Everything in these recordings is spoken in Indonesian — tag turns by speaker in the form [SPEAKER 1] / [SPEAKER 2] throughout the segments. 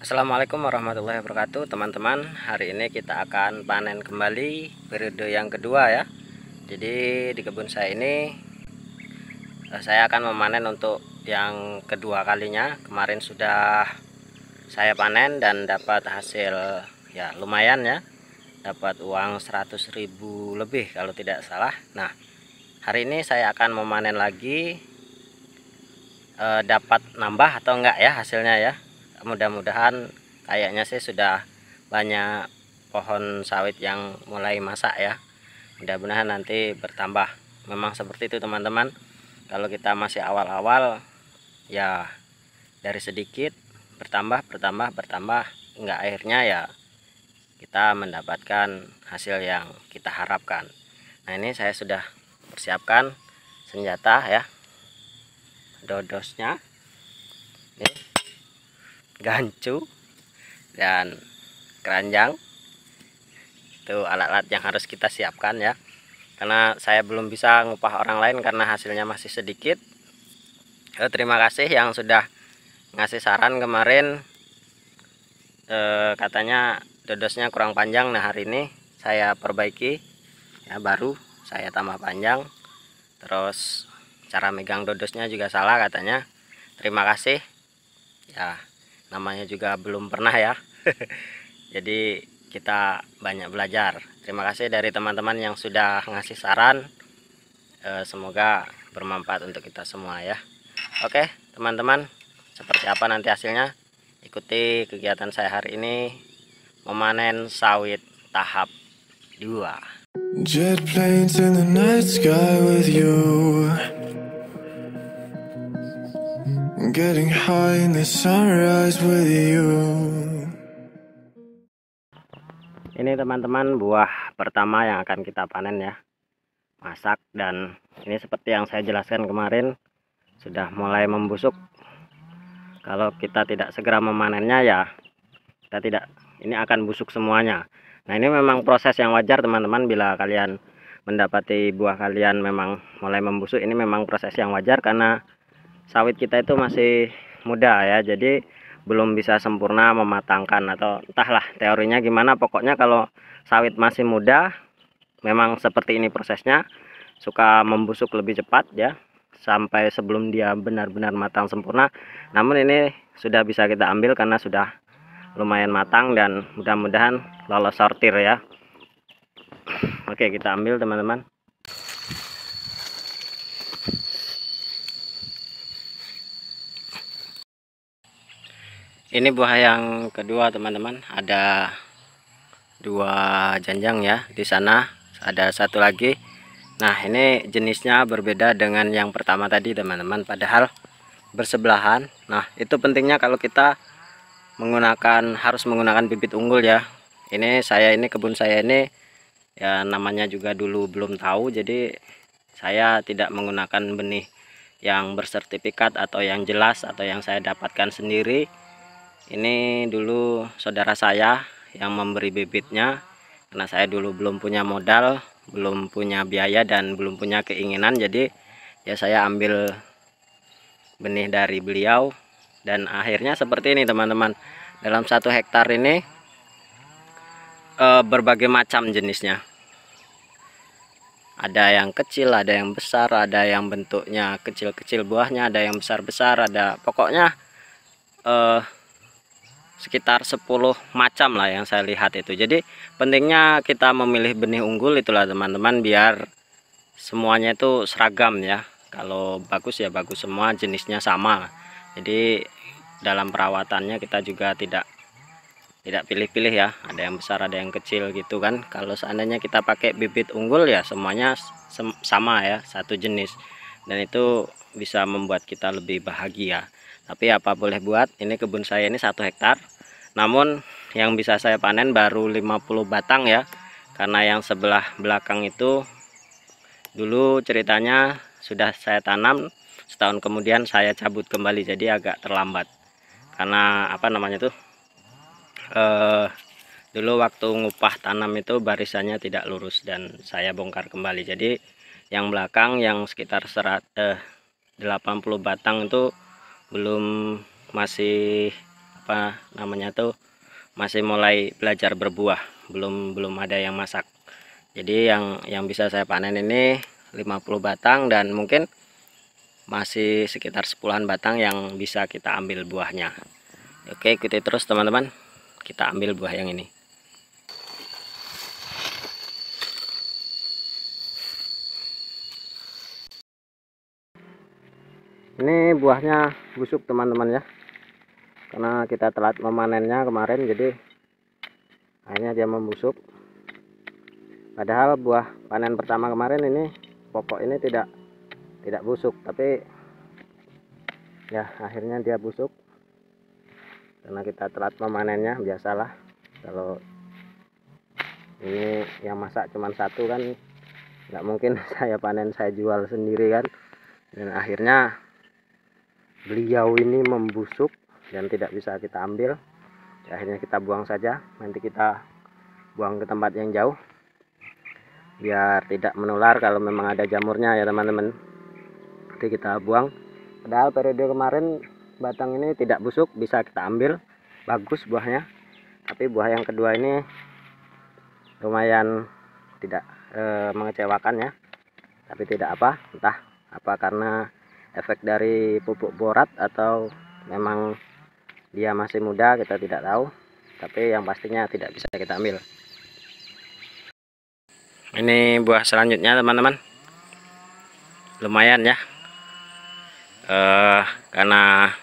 [SPEAKER 1] Assalamualaikum warahmatullahi wabarakatuh teman-teman. Hari ini kita akan panen kembali periode yang kedua ya. Jadi di kebun saya ini saya akan memanen untuk yang kedua kalinya. Kemarin sudah saya panen dan dapat hasil ya lumayan ya, dapat uang 100.000 lebih kalau tidak salah. Nah, hari ini saya akan memanen lagi, dapat nambah atau enggak ya hasilnya ya. Mudah-mudahan, kayaknya sih sudah banyak pohon sawit yang mulai masak ya. Mudah-mudahan nanti bertambah. Memang seperti itu teman-teman, kalau kita masih awal-awal ya, dari sedikit bertambah enggak, akhirnya ya kita mendapatkan hasil yang kita harapkan. Nah, ini saya sudah persiapkan senjata ya, dodosnya ini, gancu dan keranjang. Itu alat-alat yang harus kita siapkan ya, karena saya belum bisa ngupah orang lain karena hasilnya masih sedikit. Terima kasih yang sudah ngasih saran kemarin, katanya dodosnya kurang panjang. Nah, hari ini saya perbaiki ya, baru saya tambah panjang. Terus cara megang dodosnya juga salah katanya. Terima kasih ya, namanya juga belum pernah ya. Jadi kita banyak belajar. Terima kasih dari teman-teman yang sudah ngasih saran. Semoga bermanfaat untuk kita semua ya. Oke teman-teman, seperti apa nanti hasilnya, ikuti kegiatan saya hari ini memanen sawit tahap 2.
[SPEAKER 2] Jet planes in the night sky with you, getting high in the sunrise with you.
[SPEAKER 1] Ini teman-teman buah pertama yang akan kita panen ya, masak. Dan ini seperti yang saya jelaskan kemarin, sudah mulai membusuk. Kalau kita tidak segera memanennya ya, kita tidak, ini akan busuk semuanya. Nah, ini memang proses yang wajar teman-teman. Bila kalian mendapati buah kalian memang mulai membusuk, ini memang proses yang wajar karena sawit kita itu masih muda ya, jadi belum bisa sempurna mematangkan, atau entahlah teorinya gimana. Pokoknya kalau sawit masih muda memang seperti ini prosesnya, suka membusuk lebih cepat ya, sampai sebelum dia benar-benar matang sempurna. Namun ini sudah bisa kita ambil karena sudah lumayan matang dan mudah-mudahan lolos sortir ya. Oke, kita ambil teman-teman. Ini buah yang kedua teman-teman, ada 2 janjang ya, di sana ada 1 lagi. Nah, ini jenisnya berbeda dengan yang pertama tadi teman-teman, padahal bersebelahan. Nah, itu pentingnya kalau kita harus menggunakan bibit unggul ya. Ini kebun saya ini ya, namanya juga dulu belum tahu, jadi saya tidak menggunakan benih yang bersertifikat atau yang jelas atau yang saya dapatkan sendiri. Ini dulu saudara saya yang memberi bibitnya, karena saya dulu belum punya modal, belum punya biaya, dan belum punya keinginan. Jadi ya saya ambil benih dari beliau, dan akhirnya seperti ini teman-teman. Dalam 1 hektar ini berbagai macam jenisnya. Ada yang kecil, ada yang besar, ada yang bentuknya kecil-kecil buahnya, ada yang besar-besar, ada pokoknya sekitar 10 macam lah yang saya lihat itu. Jadi pentingnya kita memilih benih unggul itulah teman-teman, biar semuanya itu seragam ya. Kalau bagus ya bagus semua, jenisnya sama. Jadi dalam perawatannya kita juga tidak pilih-pilih ya, ada yang besar ada yang kecil gitu kan. Kalau seandainya kita pakai bibit unggul ya semuanya sama ya, satu jenis, dan itu bisa membuat kita lebih bahagia. Tapi apa boleh buat, ini kebun saya ini 1 hektar, namun yang bisa saya panen baru 50 batang ya, karena yang sebelah belakang itu dulu ceritanya sudah saya tanam, setahun kemudian saya cabut kembali, jadi agak terlambat. Karena apa namanya tuh, dulu waktu ngupah tanam itu barisannya tidak lurus dan saya bongkar kembali. Jadi yang belakang yang sekitar 80 batang itu belum, masih apa namanya tuh masih mulai belajar berbuah, belum ada yang masak. Jadi yang bisa saya panen ini 50 batang dan mungkin masih sekitar 10-an batang yang bisa kita ambil buahnya. Oke, ikuti terus teman-teman, kita ambil buah yang ini. Ini buahnya busuk teman-teman ya, karena kita telat memanennya kemarin, jadi akhirnya dia membusuk. Padahal buah panen pertama kemarin ini pokok ini tidak busuk, tapi ya akhirnya dia busuk karena kita telat memanennya. Biasalah kalau ini yang masak cuma satu kan nggak mungkin saya panen saya jual sendiri kan, dan akhirnya beliau ini membusuk dan tidak bisa kita ambil. Akhirnya kita buang saja, nanti kita buang ke tempat yang jauh biar tidak menular kalau memang ada jamurnya ya teman-teman. Nanti kita buang. Padahal periode kemarin batang ini tidak busuk, bisa kita ambil, bagus buahnya. Tapi buah yang kedua ini lumayan tidak mengecewakan ya, tapi tidak apa, entah apa karena efek dari pupuk borat atau memang dia masih muda, kita tidak tahu, tapi yang pastinya tidak bisa kita ambil. Ini buah selanjutnya teman-teman, lumayan ya, karena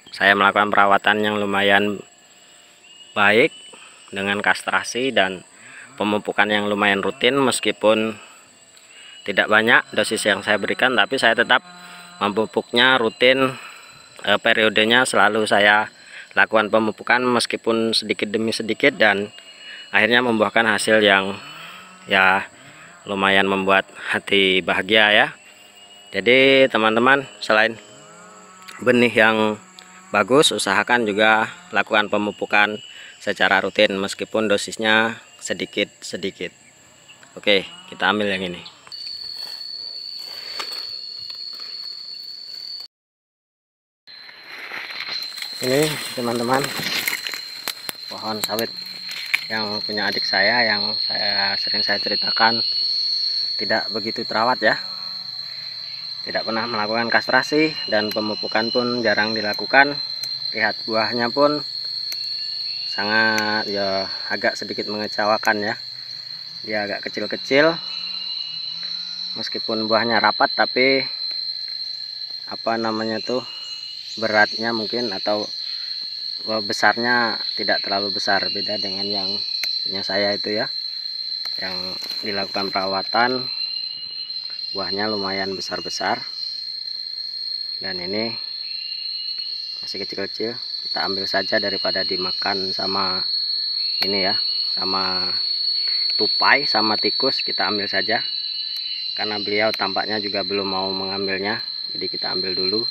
[SPEAKER 1] saya melakukan perawatan yang lumayan baik dengan kastrasi dan pemupukan yang lumayan rutin. Meskipun tidak banyak dosis yang saya berikan, tapi saya tetap memupuknya rutin. Periodenya selalu saya lakukan pemupukan meskipun sedikit demi sedikit, dan akhirnya membuahkan hasil yang ya lumayan membuat hati bahagia ya. Jadi teman-teman, selain benih yang bagus, usahakan juga lakukan pemupukan secara rutin meskipun dosisnya sedikit-sedikit. Oke, kita ambil yang ini. Ini teman-teman, pohon sawit yang punya adik saya, yang sering saya ceritakan tidak begitu terawat ya, tidak pernah melakukan kastrasi dan pemupukan pun jarang dilakukan. Lihat buahnya pun sangat ya agak sedikit mengecewakan ya, dia agak kecil-kecil meskipun buahnya rapat, tapi apa namanya tuh, beratnya mungkin atau besarnya tidak terlalu besar, beda dengan yang punya saya itu ya, yang dilakukan perawatan buahnya lumayan besar-besar, dan ini masih kecil-kecil. Kita ambil saja daripada dimakan sama ini ya, sama tupai sama tikus. Kita ambil saja karena beliau tampaknya juga belum mau mengambilnya, jadi kita ambil dulu.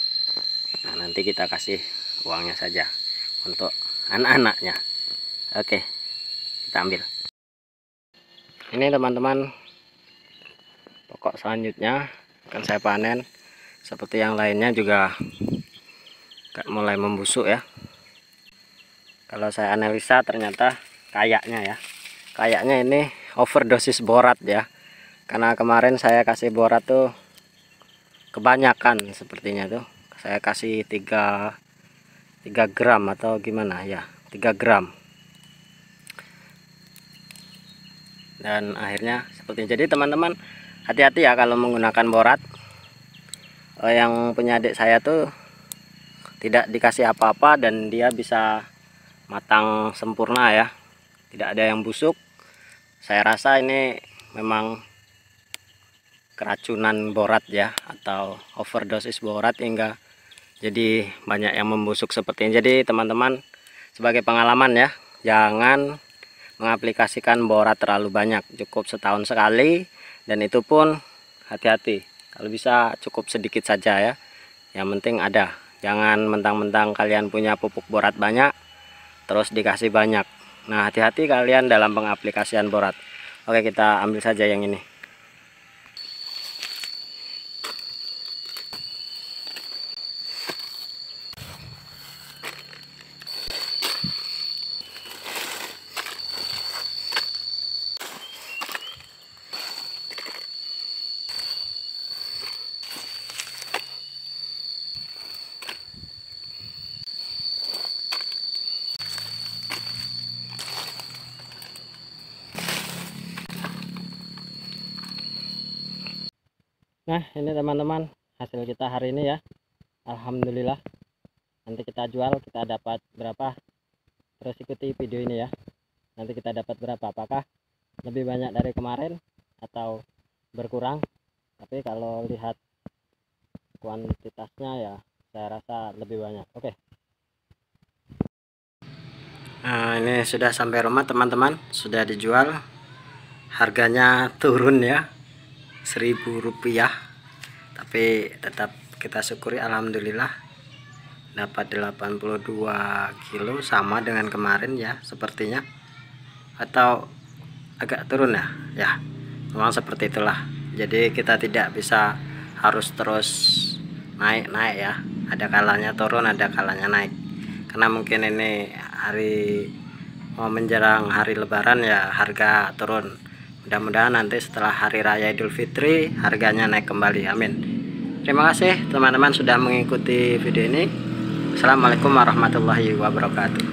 [SPEAKER 1] Nah, nanti kita kasih uangnya saja untuk anak-anaknya. Oke, kita ambil. Ini teman-teman, pokok selanjutnya akan saya panen. Seperti yang lainnya juga mulai membusuk ya. Kalau saya analisa ternyata kayaknya ini overdosis borat ya, karena kemarin saya kasih borat tuh kebanyakan sepertinya tuh. Saya kasih 3 gram atau gimana ya, 3 gram, dan akhirnya seperti jadi teman-teman, hati-hati ya kalau menggunakan borat. Yang punya adik saya tuh tidak dikasih apa-apa dan dia bisa matang sempurna ya, tidak ada yang busuk. Saya rasa ini memang keracunan borat ya, atau overdosis borat hingga jadi banyak yang membusuk seperti ini. Jadi teman-teman, sebagai pengalaman ya, jangan mengaplikasikan borat terlalu banyak, cukup setahun sekali, dan itu pun hati-hati, kalau bisa cukup sedikit saja ya, yang penting ada. Jangan mentang-mentang kalian punya pupuk borat banyak terus dikasih banyak. Nah, hati-hati kalian dalam pengaplikasian borat. Oke, kita ambil saja yang ini. Nah, ini teman-teman hasil kita hari ini ya. Alhamdulillah. Nanti kita jual, kita dapat berapa? Terus ikuti video ini ya. Nanti kita dapat berapa? Apakah lebih banyak dari kemarin atau berkurang? Tapi kalau lihat kuantitasnya ya saya rasa lebih banyak. Oke. Nah, ini sudah sampai rumah teman-teman, sudah dijual. Harganya turun ya, Rp1.000, tapi tetap kita syukuri alhamdulillah dapat 82 kilo, sama dengan kemarin ya sepertinya, atau agak turun ya memang seperti itulah. Jadi kita tidak bisa harus terus naik ya, ada kalanya turun, ada kalanya naik, karena mungkin ini hari mau menjelang hari lebaran ya, harga turun. Mudah-mudahan nanti setelah hari raya Idul Fitri harganya naik kembali, amin. Terima kasih teman-teman sudah mengikuti video ini. Assalamualaikum warahmatullahi wabarakatuh.